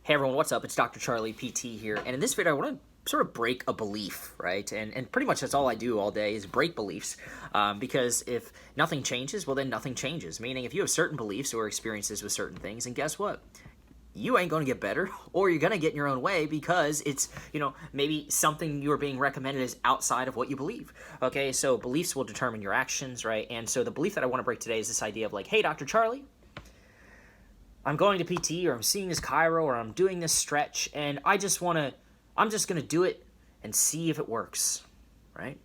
Hey everyone, what's up? It's Dr. Charlie PT here, and in this video I want to sort of break a belief, right? And pretty much that's all I do all day is break beliefs, because if nothing changes, well then nothing changes. Meaning if you have certain beliefs or experiences with certain things, and guess what? You ain't going to get better, or you're going to get in your own way because it's, maybe something you're being recommended is outside of what you believe. Okay, so beliefs will determine your actions, right? And so the belief that I want to break today is this idea of like, hey, Dr. Charlie, I'm going to PT, or I'm seeing this chiro, or I'm doing this stretch, and I'm just going to do it and see if it works, right?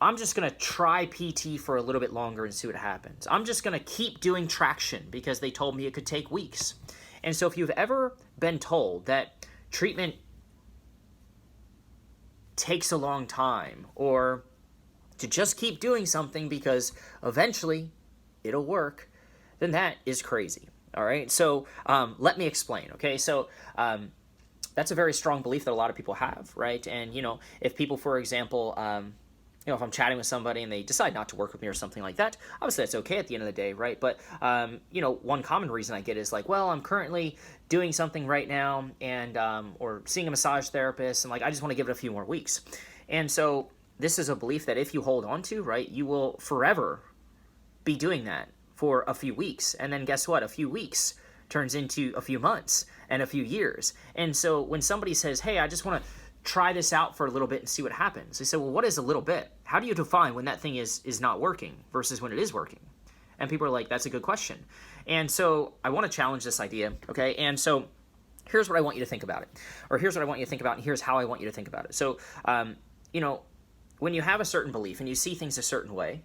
I'm just going to try PT for a little bit longer and see what happens. I'm just going to keep doing traction because they told me it could take weeks. And so if you've ever been told that treatment takes a long time, or to just keep doing something because eventually it'll work, then that is crazy. All right, so let me explain, okay? So that's a very strong belief that a lot of people have, right? And, if people, for example, if I'm chatting with somebody and they decide not to work with me or something like that, obviously that's okay at the end of the day, right? But, one common reason I get is like, well, I'm currently doing something right now and, or seeing a massage therapist, and like, I just want to give it a few more weeks. And so this is a belief that if you hold on to, right, you will forever be doing that for a few weeks. And then guess what? A few weeks turns into a few months and a few years. And so when somebody says, hey, I just want to try this out for a little bit and see what happens, they say, well, what is a little bit? How do you define when that thing is not working versus when it is working? And people are like, that's a good question. And so I want to challenge this idea, okay? And so here's what I want you to think about it. Or here's what I want you to think about, and here's how I want you to think about it. So, when you have a certain belief and you see things a certain way,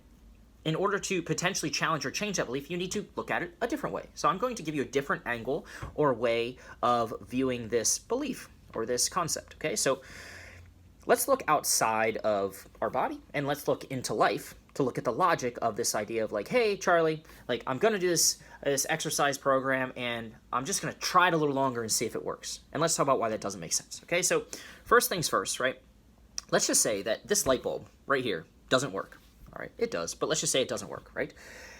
in order to potentially challenge or change that belief, you need to look at it a different way. So I'm going to give you a different angle or way of viewing this belief or this concept, okay? So let's look outside of our body and let's look into life to look at the logic of this idea of like, hey, Charlie, like I'm going to do this exercise program and I'm just going to try it a little longer and see if it works. And let's talk about why that doesn't make sense, okay? So first things first, right? Let's just say that this light bulb right here doesn't work. All right, it does, but let's just say it doesn't work, right?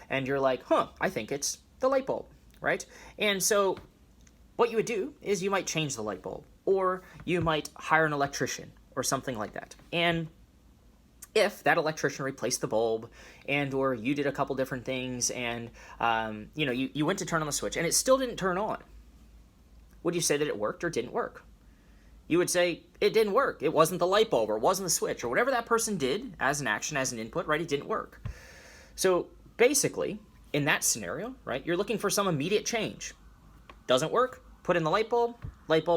And you're like, I think it's the light bulb, right? And so what you would do is you might change the light bulb, or you might hire an electrician or something like that. And if that electrician replaced the bulb, and or you did a couple different things, and you went to turn on the switch and it still didn't turn on, would you say that it worked or didn't work? You would say it didn't work. It wasn't the light bulb, or it wasn't the switch, or whatever that person did as an action, as an input, right? It didn't work. So basically, in that scenario, right, you're looking for some immediate change. Doesn't work, put in the light bulb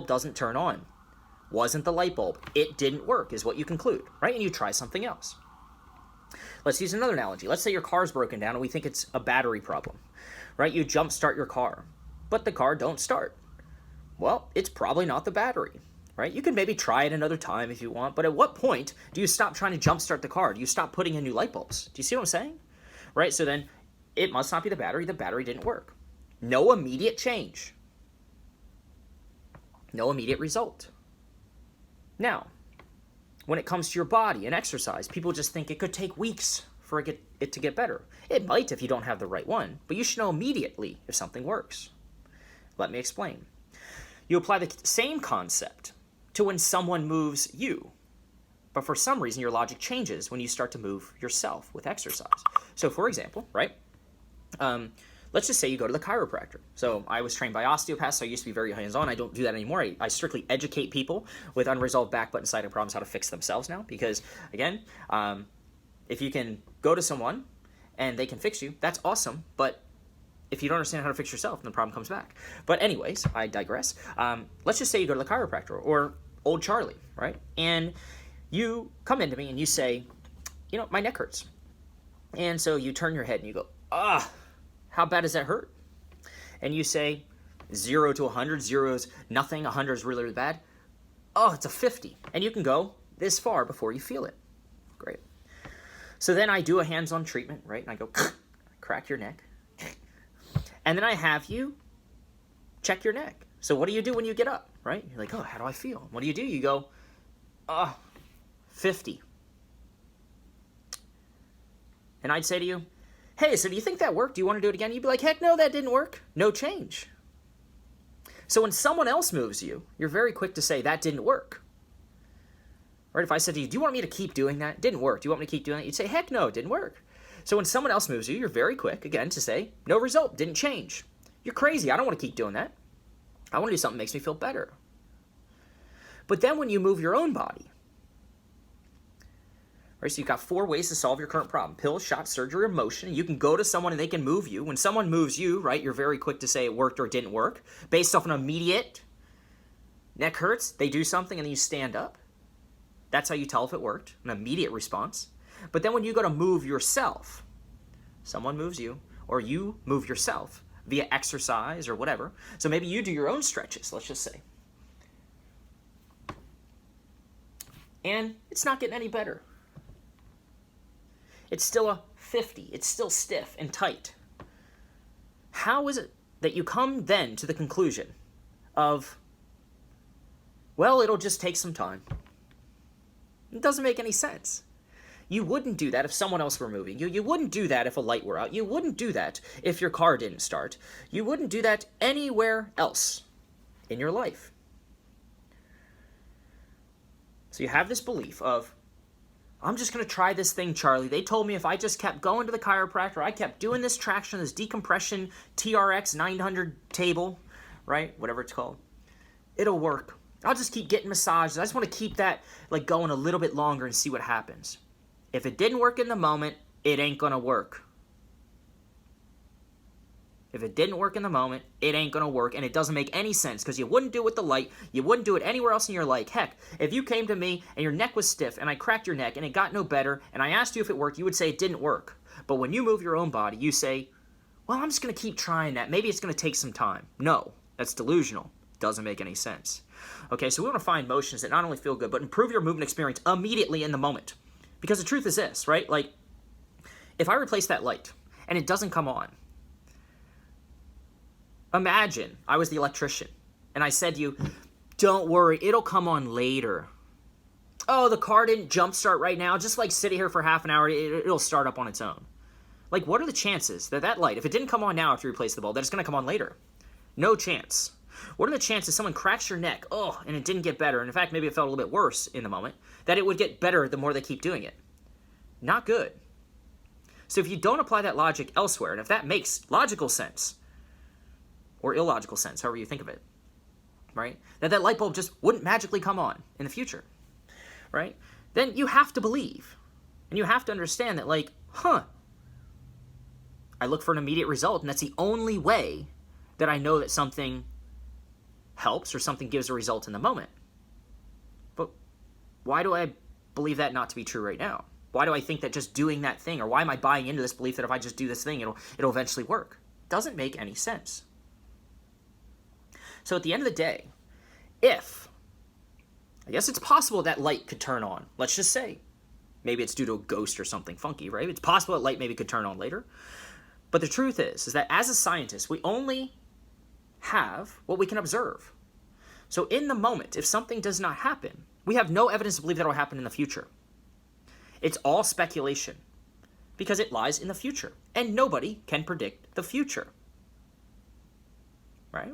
doesn't turn on. Wasn't the light bulb. It didn't work is what you conclude, right? And you try something else. Let's use another analogy. Let's say your car's broken down and we think it's a battery problem, right? You jump start your car, but the car don't start. Well, it's probably not the battery. Right? You can maybe try it another time if you want, but at what point do you stop trying to jumpstart the car? Do you stop putting in new light bulbs? Do you see what I'm saying? Right? So then it must not be the battery didn't work. No immediate change. No immediate result. Now, when it comes to your body and exercise, people just think it could take weeks for it to get better. It might if you don't have the right one, but you should know immediately if something works. Let me explain. You apply the same concept to when someone moves you. But for some reason, your logic changes when you start to move yourself with exercise. So for example, right, let's just say you go to the chiropractor. So I was trained by osteopaths, so I used to be very hands-on. I don't do that anymore. I strictly educate people with unresolved back, butt, and sciatica problems how to fix themselves now. Because again, if you can go to someone and they can fix you, that's awesome. But if you don't understand how to fix yourself, then the problem comes back. But anyways, I digress. Let's just say you go to the chiropractor or old Charlie, right? And you come into me and you say, my neck hurts. And so you turn your head and you go, how bad does that hurt? And you say 0 to 100, 0 is nothing, 100 is really, really bad. Oh, it's a 50. And you can go this far before you feel it. Great. So then I do a hands-on treatment, right? And I go, crack your neck. And then I have you check your neck. So what do you do when you get up, right? You're like, how do I feel? What do? You go, 50. And I'd say to you, hey, so do you think that worked? Do you want to do it again? You'd be like, heck no, that didn't work. No change. So when someone else moves you, you're very quick to say, that didn't work. Right? If I said to you, do you want me to keep doing that? It didn't work. Do you want me to keep doing that? You'd say, heck no, it didn't work. So when someone else moves you, you're very quick, again, to say, no result, didn't change. You're crazy. I don't want to keep doing that. I want to do something that makes me feel better. But then when you move your own body, right, so you've got 4 ways to solve your current problem: pill, shot, surgery, or motion. You can go to someone and they can move you. When someone moves you, right, you're very quick to say it worked or it didn't work. Based off an immediate neck hurts, they do something and then you stand up. That's how you tell if it worked, an immediate response. But then when you go to move yourself, someone moves you or you move yourself via exercise or whatever. So maybe you do your own stretches, let's just say. And it's not getting any better. It's still a 50. It's still stiff and tight. How is it that you come then to the conclusion of, well, it'll just take some time? It doesn't make any sense. You wouldn't do that if someone else were moving you. You wouldn't do that if a light were out. You wouldn't do that if your car didn't start. You wouldn't do that anywhere else in your life. So you have this belief of, I'm just going to try this thing, Charlie. They told me if I just kept going to the chiropractor, I kept doing this traction, this decompression TRX 900 table, right? Whatever it's called. It'll work. I'll just keep getting massages. I just want to keep that like going a little bit longer and see what happens. If it didn't work in the moment, it ain't going to work. If it didn't work in the moment, it ain't going to work, and it doesn't make any sense because you wouldn't do it with the light. You wouldn't do it anywhere else in your life. Heck, if you came to me and your neck was stiff and I cracked your neck and it got no better and I asked you if it worked, you would say it didn't work. But when you move your own body, you say, well, I'm just going to keep trying that. Maybe it's going to take some time. No, that's delusional. Doesn't make any sense. Okay, so we want to find motions that not only feel good, but improve your movement experience immediately in the moment. Because the truth is this, right? Like, if I replace that light and it doesn't come on, imagine I was the electrician and I said to you, don't worry, it'll come on later. Oh, the car didn't jump start right now. Just like sit here for half an hour, it'll start up on its own. Like, what are the chances that that light, if it didn't come on now after you replace the bulb, that it's going to come on later? No chance. What are the chances someone cracks your neck, and it didn't get better, and in fact, maybe it felt a little bit worse in the moment, that it would get better the more they keep doing it? Not good. So if you don't apply that logic elsewhere, and if that makes logical sense, or illogical sense, however you think of it, right, that light bulb just wouldn't magically come on in the future, right, then you have to believe, and you have to understand that, like, I look for an immediate result, and that's the only way that I know that something helps or something gives a result in the moment. But why do I believe that not to be true right now? Why do I think that just doing that thing, or why am I buying into this belief that if I just do this thing, it'll eventually work? Doesn't make any sense. So at the end of the day, I guess it's possible that light could turn on. Let's just say, maybe it's due to a ghost or something funky, right? It's possible that light maybe could turn on later. But the truth is that as a scientist, we only have what we can observe. So in the moment, if something does not happen, we have no evidence to believe that will happen in the future. It's all speculation because it lies in the future, and nobody can predict the future, right?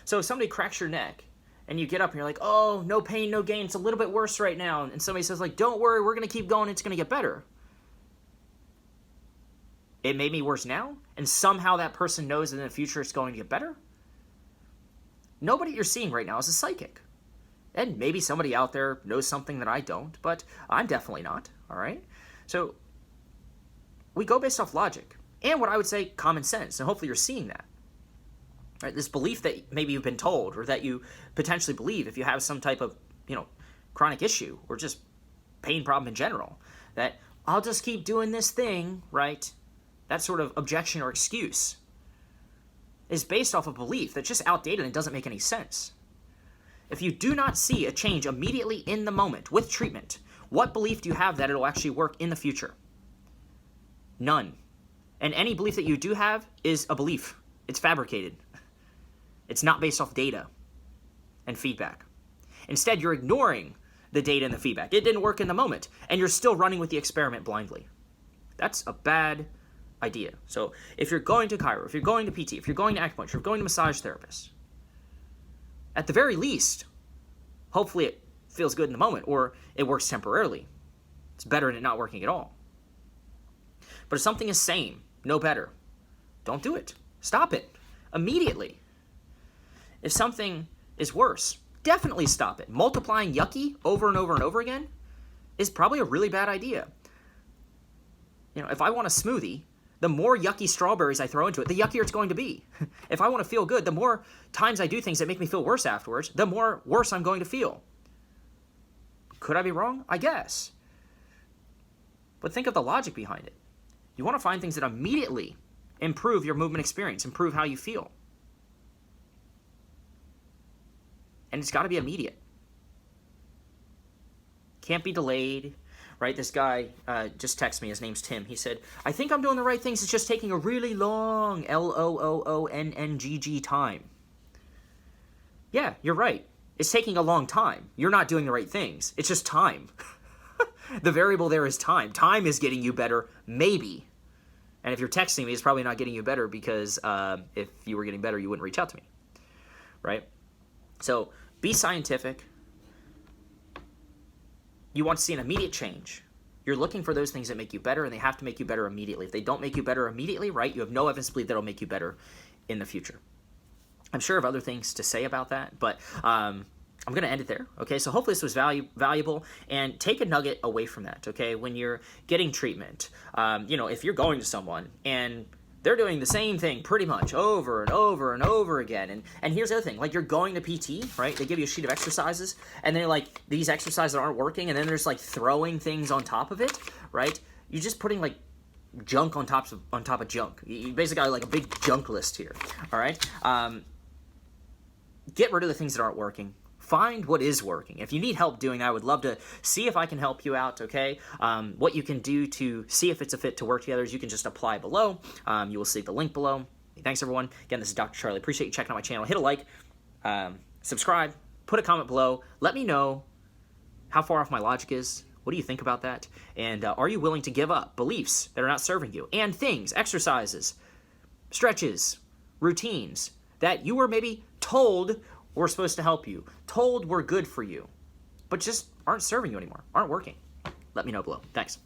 So if somebody cracks your neck and you get up and you're like, oh, no pain, no gain, it's a little bit worse right now, and somebody says, like, don't worry, we're going to keep going, it's going to get better. It made me worse now, and somehow that person knows that in the future it's going to get better? Nobody you're seeing right now is a psychic. And maybe somebody out there knows something that I don't, but I'm definitely not, all right? So we go based off logic and what I would say common sense, and hopefully you're seeing that. Right? This belief that maybe you've been told or that you potentially believe if you have some type of, chronic issue or just pain problem in general, that I'll just keep doing this thing, right? That sort of objection or excuse is based off a belief that's just outdated and doesn't make any sense. If you do not see a change immediately in the moment with treatment, what belief do you have that it'll actually work in the future? None. And any belief that you do have is a belief. It's fabricated. It's not based off data and feedback. Instead, you're ignoring the data and the feedback. It didn't work in the moment, and you're still running with the experiment blindly. That's a bad idea. So if you're going to chiro, if you're going to PT, if you're going to acupuncture, if you're going to massage therapists, At the very least, hopefully it feels good in the moment, or it works temporarily. It's better than it not working at all. But if something is same, no better, don't do it. Stop it immediately. If something is worse, definitely stop it. Multiplying yucky over and over and over again is probably a really bad idea. If I want a smoothie, the more yucky strawberries I throw into it, the yuckier it's going to be. If I want to feel good, the more times I do things that make me feel worse afterwards, the more worse I'm going to feel. Could I be wrong? I guess. But think of the logic behind it. You want to find things that immediately improve your movement experience, improve how you feel. And it's got to be immediate. Can't be delayed, right? This guy just texted me. His name's Tim. He said, I think I'm doing the right things. It's just taking a really long LOOONNGG time. Yeah, you're right. It's taking a long time. You're not doing the right things. It's just time. The variable there is time. Time is getting you better, maybe. And if you're texting me, it's probably not getting you better because if you were getting better, you wouldn't reach out to me, right? So be scientific. You want to see an immediate change. You're looking for those things that make you better, and they have to make you better immediately. If they don't make you better immediately, right, you have no evidence to believe that it'll make you better in the future. I'm sure of other things to say about that, but I'm going to end it there, okay? So hopefully this was valuable, and take a nugget away from that, okay? When you're getting treatment, if you're going to someone and they're doing the same thing pretty much over and over and over again, and here's the other thing, like you're going to PT, right? They give you a sheet of exercises, and they're like, these exercises aren't working, and then there's like throwing things on top of it, right? You're just putting like junk on top of junk. You basically got like a big junk list here, all right? Get rid of the things that aren't working. Find what is working. If you need help doing that, I would love to see if I can help you out, okay? What you can do to see if it's a fit to work together is you can just apply below. You will see the link below. Thanks, everyone. Again, this is Dr. Charlie. Appreciate you checking out my channel. Hit a like, subscribe, put a comment below. Let me know how far off my logic is. What do you think about that? And are you willing to give up beliefs that are not serving you? And things, exercises, stretches, routines that you were maybe told were supposed to help you, told were good for you, but just aren't serving you anymore, aren't working. Let me know below. Thanks.